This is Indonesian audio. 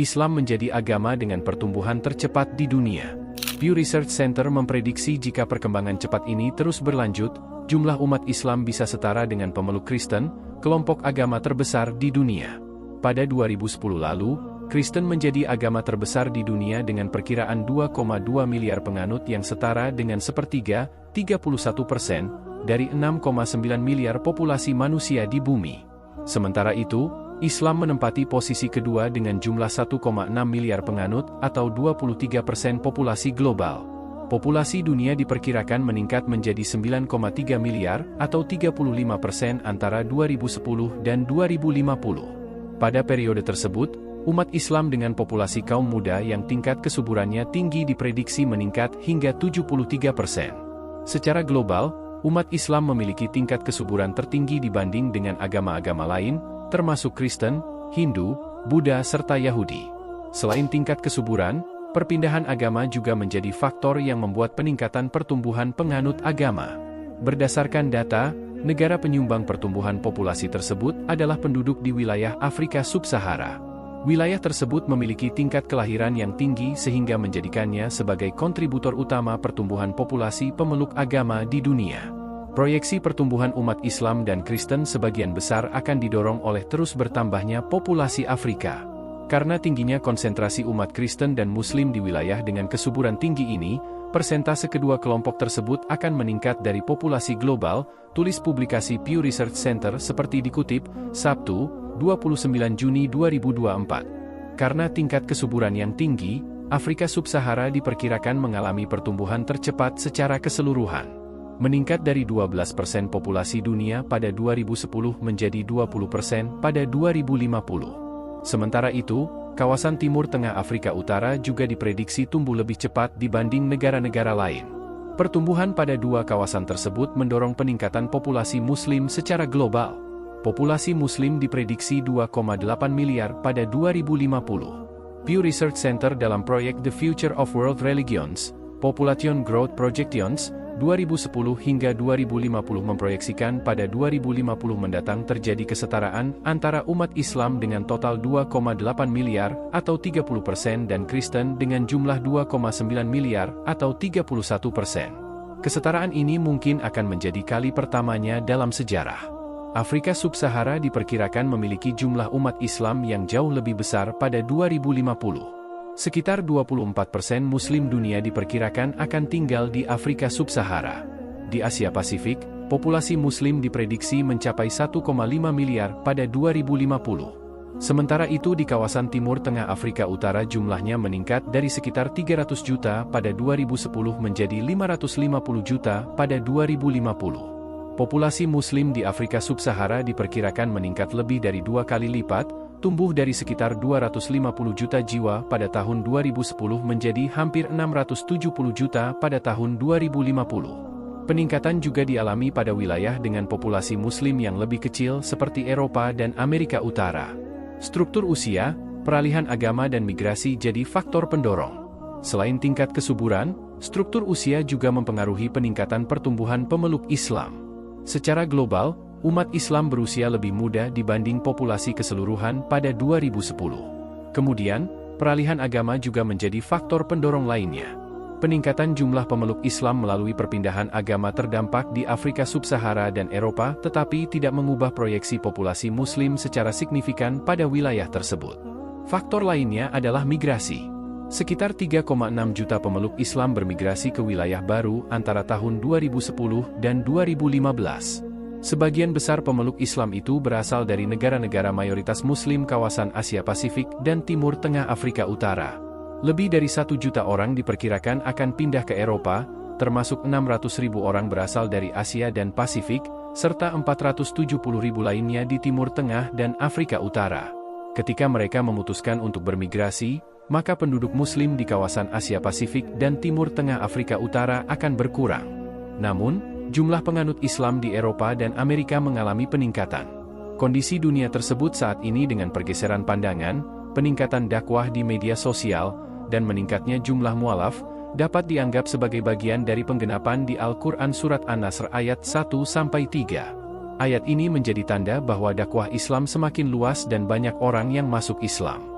Islam menjadi agama dengan pertumbuhan tercepat di dunia. Pew Research Center memprediksi jika perkembangan cepat ini terus berlanjut, jumlah umat Islam bisa setara dengan pemeluk Kristen, kelompok agama terbesar di dunia. Pada 2010 lalu, Kristen menjadi agama terbesar di dunia dengan perkiraan 2,2 miliar penganut yang setara dengan sepertiga, 31%, dari 6,9 miliar populasi manusia di bumi. Sementara itu, Islam menempati posisi kedua dengan jumlah 1,6 miliar penganut atau 23% populasi global. Populasi dunia diperkirakan meningkat menjadi 9,3 miliar atau 35% antara 2010 dan 2050. Pada periode tersebut, umat Islam dengan populasi kaum muda yang tingkat kesuburannya tinggi diprediksi meningkat hingga 73%. Secara global, umat Islam memiliki tingkat kesuburan tertinggi dibanding dengan agama-agama lain, termasuk Kristen, Hindu, Buddha serta Yahudi. Selain tingkat kesuburan, perpindahan agama juga menjadi faktor yang membuat peningkatan pertumbuhan penganut agama. Berdasarkan data, negara penyumbang pertumbuhan populasi tersebut adalah penduduk di wilayah Afrika Sub-Sahara. Wilayah tersebut memiliki tingkat kelahiran yang tinggi sehingga menjadikannya sebagai kontributor utama pertumbuhan populasi pemeluk agama di dunia. Proyeksi pertumbuhan umat Islam dan Kristen sebagian besar akan didorong oleh terus bertambahnya populasi Afrika. Karena tingginya konsentrasi umat Kristen dan Muslim di wilayah dengan kesuburan tinggi ini, persentase kedua kelompok tersebut akan meningkat dari populasi global, tulis publikasi Pew Research Center seperti dikutip, Sabtu, 29 Juni 2024. Karena tingkat kesuburan yang tinggi, Afrika Sub-Sahara diperkirakan mengalami pertumbuhan tercepat secara keseluruhan. Meningkat dari 12% populasi dunia pada 2010 menjadi 20% pada 2050. Sementara itu, kawasan Timur Tengah Afrika Utara juga diprediksi tumbuh lebih cepat dibanding negara-negara lain. Pertumbuhan pada dua kawasan tersebut mendorong peningkatan populasi Muslim secara global. Populasi Muslim diprediksi 2,8 miliar pada 2050. Pew Research Center dalam proyek The Future of World Religions, Population Growth Projections, 2010 hingga 2050 memproyeksikan pada 2050 mendatang terjadi kesetaraan antara umat Islam dengan total 2,8 miliar atau 30% dan Kristen dengan jumlah 2,9 miliar atau 31%. Kesetaraan ini mungkin akan menjadi kali pertamanya dalam sejarah. Afrika Sub-Sahara diperkirakan memiliki jumlah umat Islam yang jauh lebih besar pada 2050. Sekitar 24% Muslim dunia diperkirakan akan tinggal di Afrika Sub-Sahara. Di Asia Pasifik, populasi Muslim diprediksi mencapai 1,5 miliar pada 2050. Sementara itu di kawasan Timur Tengah Afrika Utara jumlahnya meningkat dari sekitar 300 juta pada 2010 menjadi 550 juta pada 2050. Populasi Muslim di Afrika Sub-Sahara diperkirakan meningkat lebih dari 2 kali lipat, tumbuh dari sekitar 250 juta jiwa pada tahun 2010 menjadi hampir 670 juta pada tahun 2050. Peningkatan juga dialami pada wilayah dengan populasi Muslim yang lebih kecil seperti Eropa dan Amerika Utara. Struktur usia, peralihan agama dan migrasi jadi faktor pendorong. Selain tingkat kesuburan, struktur usia juga mempengaruhi peningkatan pertumbuhan pemeluk Islam. Secara global, umat Islam berusia lebih muda dibanding populasi keseluruhan pada 2010. Kemudian, peralihan agama juga menjadi faktor pendorong lainnya. Peningkatan jumlah pemeluk Islam melalui perpindahan agama terdampak di Afrika Sub-Sahara dan Eropa tetapi tidak mengubah proyeksi populasi Muslim secara signifikan pada wilayah tersebut. Faktor lainnya adalah migrasi. Sekitar 3,6 juta pemeluk Islam bermigrasi ke wilayah baru antara tahun 2010 dan 2015. Sebagian besar pemeluk Islam itu berasal dari negara-negara mayoritas Muslim kawasan Asia Pasifik dan Timur Tengah Afrika Utara. Lebih dari 1 juta orang diperkirakan akan pindah ke Eropa, termasuk 600.000 orang berasal dari Asia dan Pasifik, serta 470.000 lainnya di Timur Tengah dan Afrika Utara. Ketika mereka memutuskan untuk bermigrasi, maka penduduk Muslim di kawasan Asia Pasifik dan Timur Tengah Afrika Utara akan berkurang. Namun, jumlah penganut Islam di Eropa dan Amerika mengalami peningkatan. Kondisi dunia tersebut saat ini dengan pergeseran pandangan, peningkatan dakwah di media sosial, dan meningkatnya jumlah mualaf, dapat dianggap sebagai bagian dari penggenapan di Al-Quran Surat An-Nasr ayat 1-3. Ayat ini menjadi tanda bahwa dakwah Islam semakin luas dan banyak orang yang masuk Islam.